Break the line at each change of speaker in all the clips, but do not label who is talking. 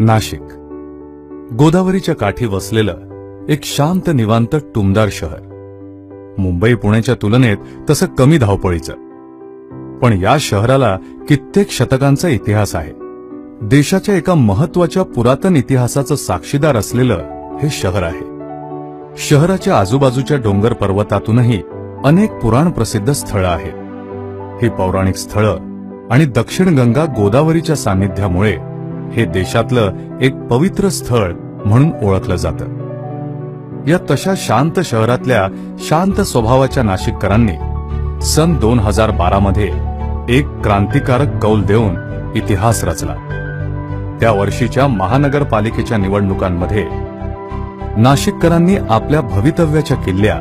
नाशिक गोदावरीच्या काठी वसलेलं एक शांत निवांत टुमदार शहर. मुंबई पुण्याच्या तुलनेत तसं कमी धावपळीचं, पण या शहराला कित्येक शतकांचा इतिहास आहे. देशाच्या एका महत्त्वाच्या पुरातन इतिहासाचं साक्षीदार असलेलं हे शहर आहे. शहराच्या आजूबाजूच्या डोंगर पर्वतातूनही अनेक पुराण प्रसिद्ध स्थळं आहेत. ही पौराणिक स्थळं आणि दक्षिण गंगा गोदावरीच्या सान्निध्यामुळे हे देशातलं एक पवित्र स्थळ म्हणून ओळखलं जातं. या तशा शांत शहरातल्या शांत स्वभावाच्या नाशिककरांनी सन 2012 मध्ये एक क्रांतिकारक कौल देऊन इतिहास रचला. त्या वर्षीच्या महानगरपालिकेच्या निवडणुकांमध्ये नाशिककरांनी आपल्या भवितव्याच्या किल्ल्या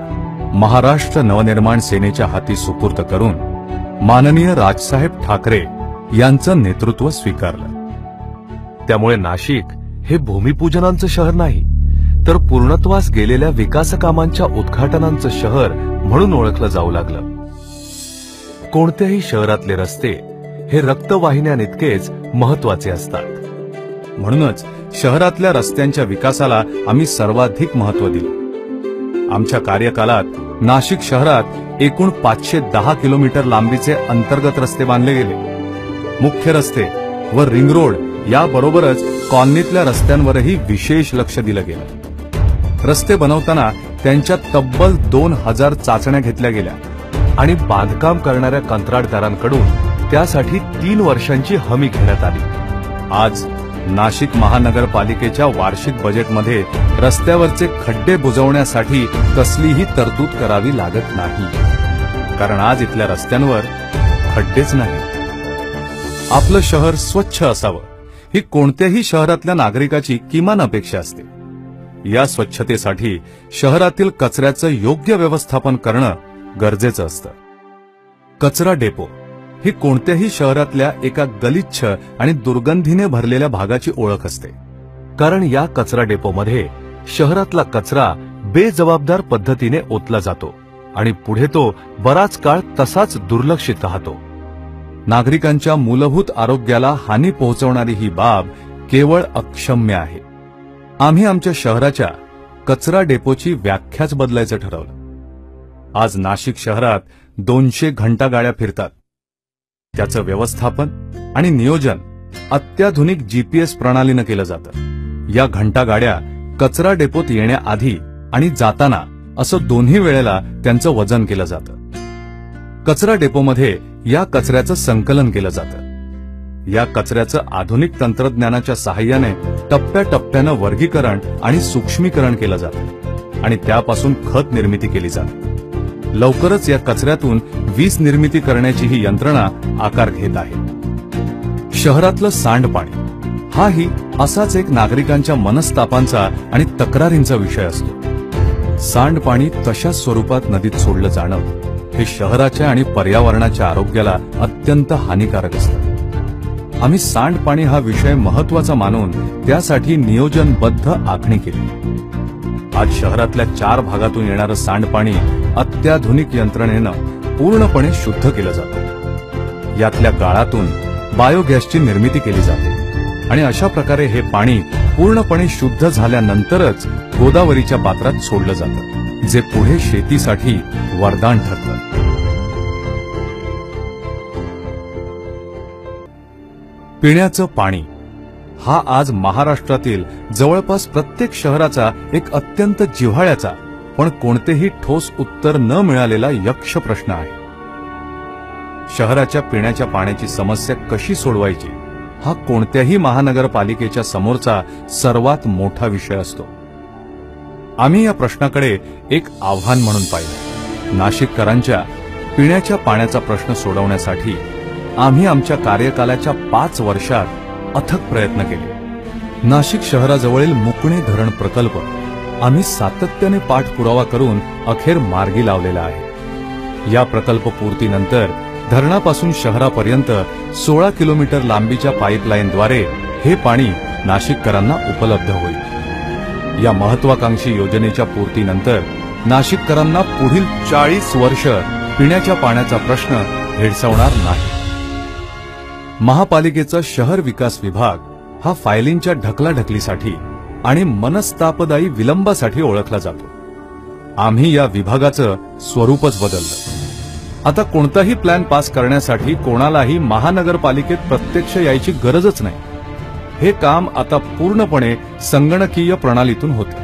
महाराष्ट्र नवनिर्माण सेनेच्या हाती सुपूर्द करून माननीय राजसाहेब ठाकरे यांचं नेतृत्व स्वीकारलं.
त्यामुळे नाशिक हे भूमिपूजनांचं शहर नाही, तर पूर्णत्वास गेलेल्या विकास कामांच्या उद्घाटनांचं शहर म्हणून ओळखलं जाऊ लागलं. कोणत्याही शहरातले रस्ते हे रक्तवाहिन्यांइतकेच महत्वाचे असतात.
म्हणूनच शहरातल्या रस्त्यांच्या विकासाला आम्ही सर्वाधिक महत्त्व दिलं. आमच्या कार्यकालात नाशिक शहरात एकूण 510 किलोमीटर लांबीचे अंतर्गत रस्ते बांधले गेले. मुख्य रस्ते व रिंग रोड याबरोबरच कॉलनीतल्या रस्त्यांवरही विशेष लक्ष दिलं गेलं. रस्ते बनवताना त्यांच्या तब्बल 2000 चाचण्या घेतल्या गेल्या
आणि बांधकाम करणाऱ्या कंत्राटदारांकडून त्यासाठी 3 वर्षांची हमी घेण्यात आली.
आज नाशिक महानगरपालिकेच्या वार्षिक बजेटमध्ये रस्त्यावरचे खड्डे बुजवण्यासाठी कसलीही तरतूद करावी लागत नाही, कारण आज इथल्या रस्त्यांवर खड्डेच नाही. आपलं शहर स्वच्छ असावं ही कोणत्याही शहरातल्या नागरिकाची किमान अपेक्षा असते. या स्वच्छतेसाठी शहरातील कचऱ्याचं योग्य व्यवस्थापन करणं गरजेचं असतं. कचरा डेपो ही कोणत्याही शहरातल्या एका गलिच्छ आणि दुर्गंधीने भरलेल्या भागाची ओळख असते,
कारण या कचरा डेपोमध्ये शहरातला कचरा बेजबाबदार पद्धतीने ओतला जातो आणि पुढे तो बराच काळ तसाच दुर्लक्षित राहतो.
नागरिकांच्या मूलभूत आरोग्याला हानी पोहोचवणारी ही बाब केवळ अक्षम्य आहे. आम्ही आमच्या शहराच्या कचरा डेपोची व्याख्याच बदलायचं ठरवलं. आज नाशिक शहरात 200 घंटा गाड्या फिरतात. त्याचं व्यवस्थापन आणि नियोजन अत्याधुनिक जीपीएस प्रणालीनं केलं जातं. या घंटा गाड्या कचरा डेपोत येण्याआधी आणि जाताना असं दोन्ही वेळेला त्यांचं वजन केलं जातं. कचरा डेपोमध्ये या कचऱ्याचं संकलन केलं जातं. या कचऱ्याचं आधुनिक तंत्रज्ञानाच्या सहाय्याने टप्प्याटप्प्यानं वर्गीकरण आणि सूक्ष्मीकरण केलं जातं आणि त्यापासून खत निर्मिती केली जाते. लवकरच या कचऱ्यातून वीज निर्मिती करण्याची ही यंत्रणा आकार घेत आहे. शहरातलं सांडपाणी हाही असाच एक नागरिकांच्या मनस्तापांचा आणि तक्रारींचा विषय असतो. सांडपाणी तशा स्वरूपात नदीत सोडलं जाणं हे शहराच्या आणि पर्यावरणाच्या आरोग्याला अत्यंत हानिकारक असतं. आम्ही सांडपाणी हा विषय महत्त्वाचा मानून त्यासाठी नियोजनबद्ध आखणी केली. आज शहरातल्या 4 भागातून येणारं सांडपाणी अत्याधुनिक यंत्रणेनं पूर्णपणे शुद्ध केलं जातं. यातल्या गाळातून बायोगॅसची निर्मिती केली जाते आणि अशा प्रकारे हे पाणी पूर्णपणे शुद्ध झाल्यानंतरच गोदावरीच्या पात्रात सोडलं जातं, जे पुढे शेतीसाठी वरदान ठरतं. पिण्याचं पाणी हा आज महाराष्ट्रातील जवळपास प्रत्येक शहराचा एक अत्यंत जिव्हाळ्याचा पण कोणतेही ठोस उत्तर न मिळालेला यक्ष प्रश्न आहे. शहराच्या पिण्याच्या पाण्याची समस्या कशी सोडवायची हा कोणत्याही महानगरपालिकेच्या समोरचा सर्वात मोठा विषय असतो. आम्ही या प्रश्नाकडे एक आव्हान म्हणून पाहिलं. नाशिककरांच्या पिण्याच्या पाण्याचा प्रश्न सोडवण्यासाठी आम्ही आमच्या कार्यकालाच्या 5 वर्षात अथक प्रयत्न केले. नाशिक शहराजवळील मुकणे धरण प्रकल्प आम्ही सातत्याने पाठपुरावा करून अखेर मार्गी लावलेला आहे. या प्रकल्प पूर्तीनंतर धरणापासून शहरापर्यंत 16 किलोमीटर लांबीच्या पाईपलाईनद्वारे हे पाणी नाशिककरांना उपलब्ध होईल. या महत्वाकांक्षी योजनेच्या पूर्तीनंतर नाशिककरांना पुढील 40 वर्ष पिण्याच्या पाण्याचा प्रश्न भेडसावणार नाही. महापालिकेचा शहर विकास विभाग हा फायलींच्या ढकलाढकलीसाठी आणि मनस्तापदायी विलंबासाठी ओळखला जातो. आम्ही या विभागाचं स्वरूपच बदललं. आता कोणताही प्लॅन पास करण्यासाठी कोणालाही महानगरपालिकेत प्रत्यक्ष यायची गरजच नाही. हे काम आता पूर्णपणे संगणकीय प्रणालीतून होते.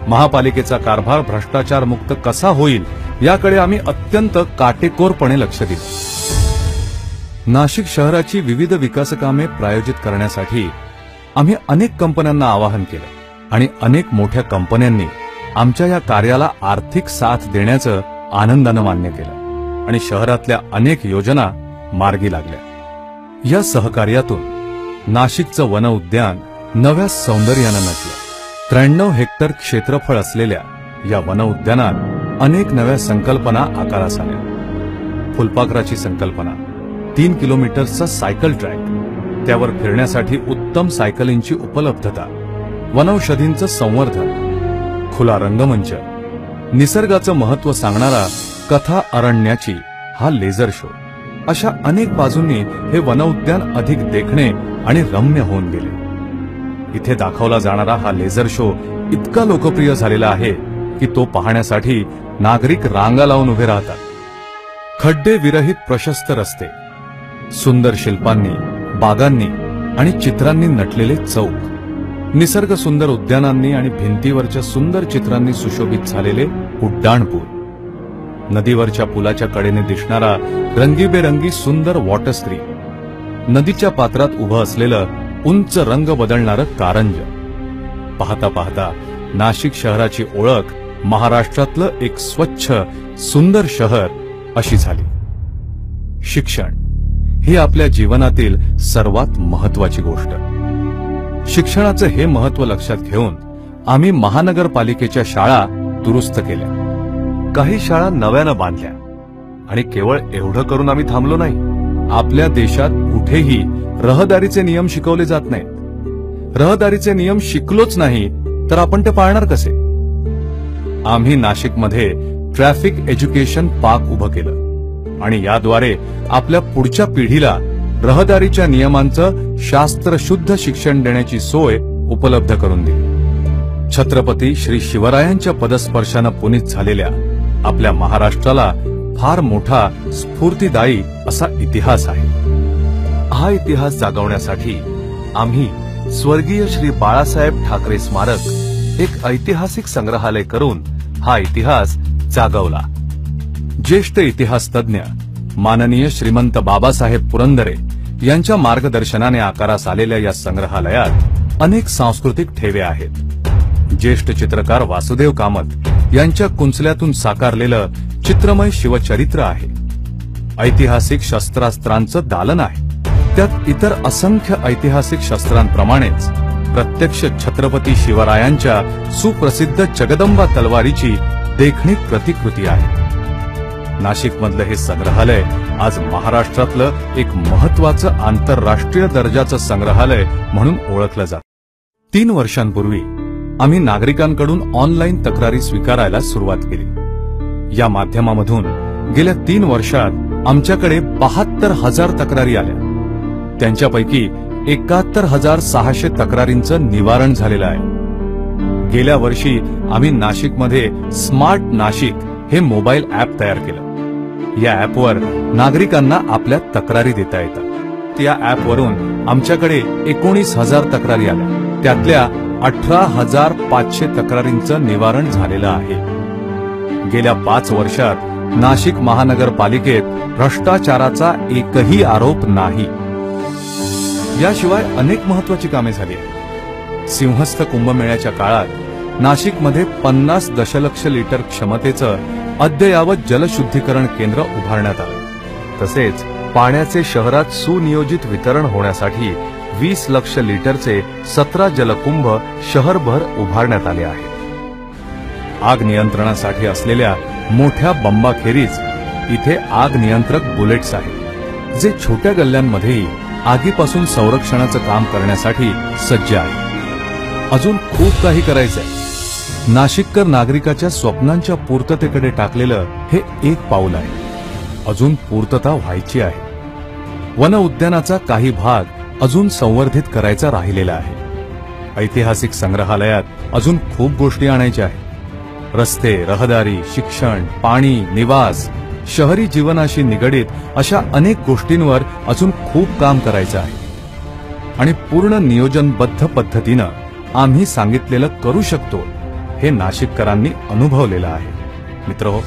महापालिकेचा कारभार भ्रष्टाचार मुक्त कसा होईल याकडे आम्ही अत्यंत काटेकोरपणे लक्ष दिलं. नाशिक शहराची विविध विकासकामे प्रायोजित करण्यासाठी आम्ही अनेक कंपन्यांना आवाहन केलं आणि अनेक मोठ्या कंपन्यांनी आमच्या या कार्याला आर्थिक साथ देण्याचं आनंदानं मान्य केलं आणि शहरातल्या अनेक योजना मार्गी लागल्या. या सहकार्यातून नाशिकचं वन उद्यान नव्या सौंदर्यानं नटलं. 93 हेक्टर क्षेत्रफळ असलेल्या या वन उद्यानात अनेक नव्या संकल्पना आकारास आल्या. फुलपाखराची संकल्पना, 3 किलोमीटरचा सायकल ट्रॅक, त्यावर फिरण्यासाठी उत्तम सायकलींची उपलब्धता, वनौषधींचं संवर्धन, खुला रंगमंच, निसर्गाचं महत्त्व सांगणारा कथा अरण्याची हा लेझर शो, अशा अनेक बाजूंनी हे वन उद्यान अधिक देखणे आणि रम्य होऊन गेले. इथे दाखवला जाणारा हा लेझर शो इतका लोकप्रिय झालेला आहे की तो पाहण्यासाठी नागरिक रांगा लावून उभे राहतात. खड्डे विरहित प्रशस्त रस्ते, सुंदर शिल्पांनी, बागांनी आणि चित्रांनी नटलेले चौक, निसर्ग सुंदर उद्यानांनी आणि भिंतीवरच्या सुंदर चित्रांनी सुशोभित झालेले उड्डाणपूल, नदीवरच्या पुलाच्या कडेने दिसणारा रंगीबेरंगी सुंदर वॉटर स्क्रीन, नदीच्या पात्रात उभं असलेलं उंच रंग बदलणारं कारंज. पाहता पाहता नाशिक शहराची ओळख महाराष्ट्रातलं एक स्वच्छ सुंदर शहर अशी झाली. शिक्षण ही आपल्या जीवनातील सर्वात महत्वाची गोष्ट. शिक्षणाचं हे महत्व लक्षात घेऊन आम्ही महानगरपालिकेच्या शाळा दुरुस्त केल्या. काही शाळा नव्यानं बांधल्या आणि केवळ एवढं करून आम्ही थांबलो नाही. आपल्या देशात कुठेही रहदारीचे नियम शिकवले जात नाहीत. रहदारीचे नियम शिकलोच नाही तर आपण ते पाळणार कसे? आम्ही नाशिकमध्ये ट्रॅफिक एज्युकेशन पार्क उभं केलं आणि याद्वारे आपल्या पुढच्या पिढीला रहदारीच्या नियमांचं शास्त्रशुद्ध शिक्षण देण्याची सोय उपलब्ध करून दिली. छत्रपती श्री शिवरायांच्या पदस्पर्शानं पुनीत झालेल्या आपल्या महाराष्ट्राला फार मोठा स्फूर्तिदायी असा इतिहास आहे. हा इतिहास जागवण्यासाठी आम्ही स्वर्गीय श्री बाळासाहेब ठाकरे स्मारक एक ऐतिहासिक संग्रहालय करून हा इतिहास जागवला. ज्येष्ठ इतिहास तज्ञ माननीय श्रीमंत बाबासाहेब पुरंदरे यांच्या मार्गदर्शनाने आकारास आलेल्या या संग्रहालयात अनेक सांस्कृतिक ठेवे आहेत. ज्येष्ठ चित्रकार वासुदेव कामत यांच्या कुंचल्यातून साकारलेलं चित्रमय शिवचरित्र आहे. ऐतिहासिक शस्त्रास्त्रांचं दालन आहे. त्यात इतर असंख्य ऐतिहासिक शस्त्रांप्रमाणेच प्रत्यक्ष छत्रपती शिवरायांच्या सुप्रसिद्ध जगदंबा तलवारीची देखणी प्रतिकृती आहे. नाशिकमधलं हे संग्रहालय आज महाराष्ट्रातलं एक महत्वाचं आंतरराष्ट्रीय दर्जाचं संग्रहालय म्हणून ओळखलं जातं. 3 वर्षांपूर्वी आम्ही नागरिकांकडून ऑनलाईन तक्रारी स्वीकारायला सुरुवात केली. या माध्यमामधून गेल्या 3 वर्षात आमच्याकडे 72,000 तक्रारी आल्या. त्यांच्यापैकी 71,600 तक्रारींचं निवारण झालेलं आहे. गेल्या वर्षी आम्ही नाशिकमध्ये स्मार्ट नाशिक हे मोबाईल ॲप तयार केलं. या ॲपवर नागरिकांना आपल्या तक्रारी देता येतात. या ॲपवरून आमच्याकडे 19,000 तक्रारी आल्या. त्यातल्या 18,500 तक्रारींचं निवारण झालेलं आहे. गेल्या 5 वर्षात नाशिक महानगरपालिकेत भ्रष्टाचाराचा एकही आरोप नाही. याशिवाय अनेक महत्वाची कामे झाली आहेत. सिंहस्थ कुंभमेळ्याच्या काळात नाशिकमध्ये 50 दशलक्ष लिटर क्षमतेचं अद्ययावत जलशुद्धीकरण केंद्र उभारण्यात आलं. तसेच पाण्याचे शहरात सुनियोजित वितरण होण्यासाठी 20 लक्ष लिटरचे 17 जलकुंभ शहरभर उभारण्यात आले आहेत. आग नियंत्रणासाठी असलेल्या मोठ्या बंबाखेरीज इथे आग नियंत्रक बुलेट्स आहेत, जे छोट्या गल्ल्यांमध्येही आगीपासून संरक्षणाचं काम करण्यासाठी सज्ज आहे. अजून खूप काही करायचंय. नाशिककर नागरिकाच्या स्वप्नांच्या पूर्ततेकडे टाकलेलं हे एक पाऊल आहे. अजून पूर्तता व्हायची आहे. वन उद्यानाचा काही भाग अजून संवर्धित करायचा राहिलेला आहे. ऐतिहासिक संग्रहालयात अजून खूप गोष्टी आणायच्या आहेत. रस्ते, रहदारी, शिक्षण, पाणी, निवास, शहरी जीवनाशी निगडीत अशा अनेक गोष्टींवर अजून खूप काम करायचं आहे. आणि पूर्ण नियोजनबद्ध पद्धतीनं आम्ही सांगितलेलं करू शकतो हे नाशिककरांनी अनुभवलेलं आहे. मित्रहो,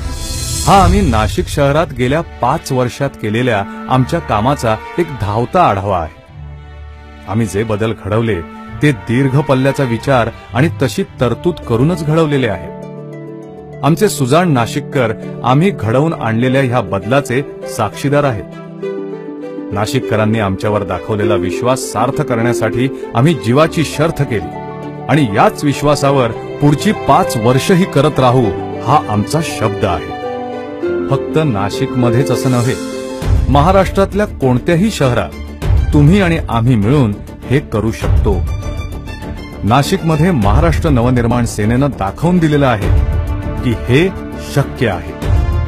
हा आम्ही नाशिक शहरात गेल्या 5 वर्षात केलेल्या आमच्या कामाचा एक धावता आढावा आहे. आम्ही जे बदल घडवले ते दीर्घ पल्ल्याचा विचार आणि तशी तरतूद करूनच घडवलेले आहेत. आमचे सुजाण नाशिककर आम्ही घडवून आणलेल्या ह्या बदलाचे साक्षीदार आहेत. नाशिककरांनी आमच्यावर दाखवलेला विश्वास सार्थ करण्यासाठी आम्ही जीवाची शर्थ केली आणि याच विश्वासावर पुढची 5 वर्षही करत राहू हा आमचा शब्द आहे. फक्त नाशिकमध्येच असं नव्हे, महाराष्ट्रातल्या कोणत्याही शहरात तुम्ही आणि आम्ही मिळून हे करू शकतो. नाशिकमध्ये महाराष्ट्र नवनिर्माण सेनेनं दाखवून दिलेलं आहे की हे शक्य आहे.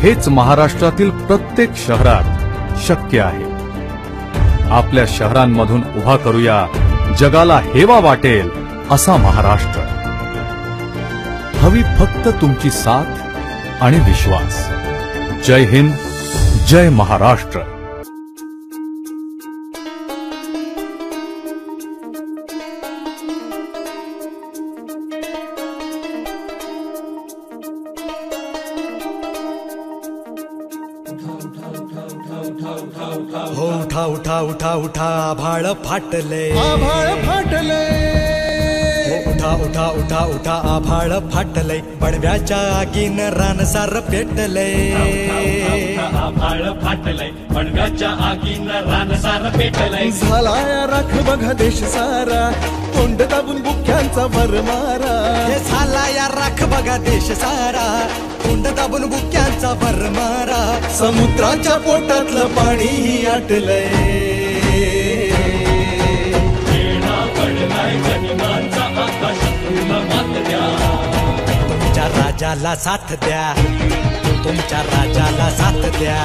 हेच महाराष्ट्रातील प्रत्येक शहरात शक्य आहे. आपल्या शहरांमधून उभा करूया जगाला हेवा वाटेल असा महाराष्ट्र. हवी फक्त तुमची साथ आणि विश्वास. जय हिंद, जय महाराष्ट्र.
हो उठा उठा उठा उठा आभाळ फाटले,
आभाळ फाटले.
हो उठा उठा उठा उठा आभाळ फाटले, बडव्याच्या आगीन रानसार पेटले.
आभाळ फाटलंय, पडव्याच्या आगीन रानसार पेटलंय.
झालाया राख बघा देश सारा, तोंड दाबून बुक्यांचा भरमारा.
हे झाला या राख बघा देश सारा, तोंड दाबून बुक्यांचा भरमारा.
समुद्राच्या पोटातलं पाणी आटलंय.
वेळा पडलाय गनिमांचा आकाश, तुला मात द्या.
तुमच्या राजाला साथ द्या, तुमच्या राजाला साथ द्या.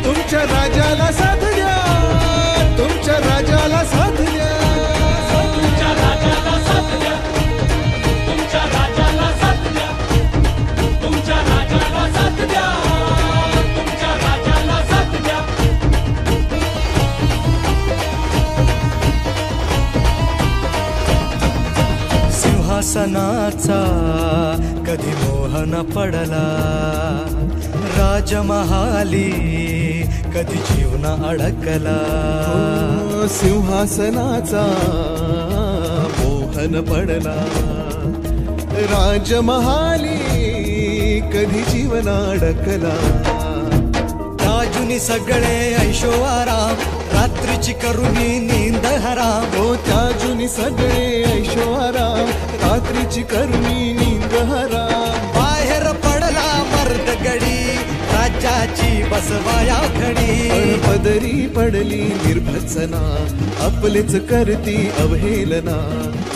तुमच्या राजाला साथ द्या, तुमच्या राजाला साथ द्या.
तुमच्या राजाला साथ द्या, तुमच्या राजाला साथ द्या. तुमच्या राजाला साथ द्या, तुमच्या राजाला साथ द्या.
सिंहासनाचा कधी मोह न पडला, राजमहाली कधी जीवन अडकला.
सिंहासनाचा मोहन पडला, राजमहाली कधी जीवन अडकला.
राजुनी सगळे ऐशो आराम, रात्रीची करुणी नींद हराम.
हो त्याजुनी सगळे ऐशो आराम, रात्रीची करुणी नींद हराम.
बाहेर पडला मर्द गडी, राज्याची बसवाया खडी.
पण पदरी पडली निर्भत्सना, आपलेच करती अवहेलना.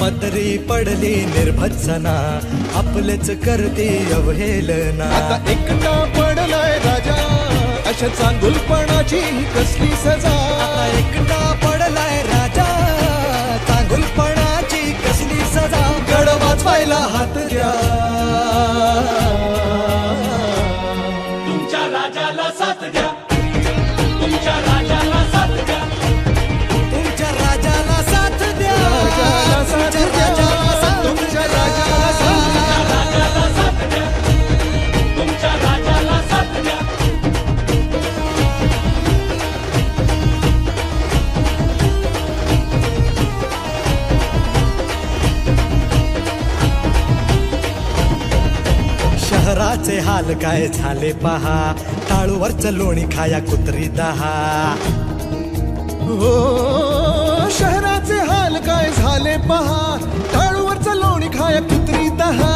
पदरी पडली निर्भत्सना, आपलेच करते अवहेलना.
आता एकटा पडलाय राजा, अशा चांगुलपणाची कसली सजा.
आता एकटा पडलाय राजा, चांगुलपणाची कसली सजा.
गड वाचवायला हात द्या.
तुमच्या राजाला साथ द्या, तुमच्या राजाला साथ द्या.
तुमच्या राजाला साथ द्या,
राजाला साथ द्या, तुमच्या राजाला साथ द्या.
राजाला साथ द्या, तुमच्या राजाला साथ द्या.
शहराचे हाल काय झाले पहा, टाळूवरचं लोणी खाया कुत्री दहा.
हो शहराचे हाल काय झाले पहा, टाळूवरचं लोणी खाया कुत्री दहा.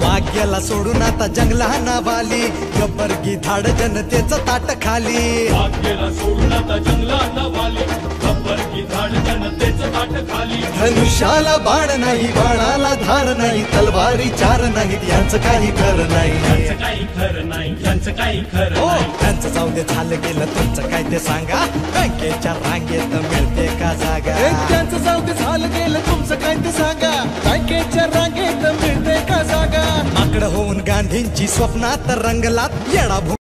वाघ्याला सोडून आता जंगलाना वाली, गब्बरगी धाड जनतेचं ताट खाली.
भाग्याला सोडून आता जंगलाला वाली, गब्बर की झाड जनतेचं ताट खाली.
धनुष्याला बाण नाही, बाणाला धार नाही, तलवारी चार नाहीत, यांचं काही खरं नाही.
यांचं काही खरं नाही, यांचं काही खरं
हो
नाही.
त्यांचं जाऊ दे झालं गेलं, तुमचं काय ते सांगा. बँकेच्या रांगेत मिळते का जागा
त्यांचं जाऊ दे झालं गेलं तुमचं काय ते सांगा बँकेच्या रांगेत मिळते का जागा
माकड होऊन गांधींची स्वप्नात रंगलात येडा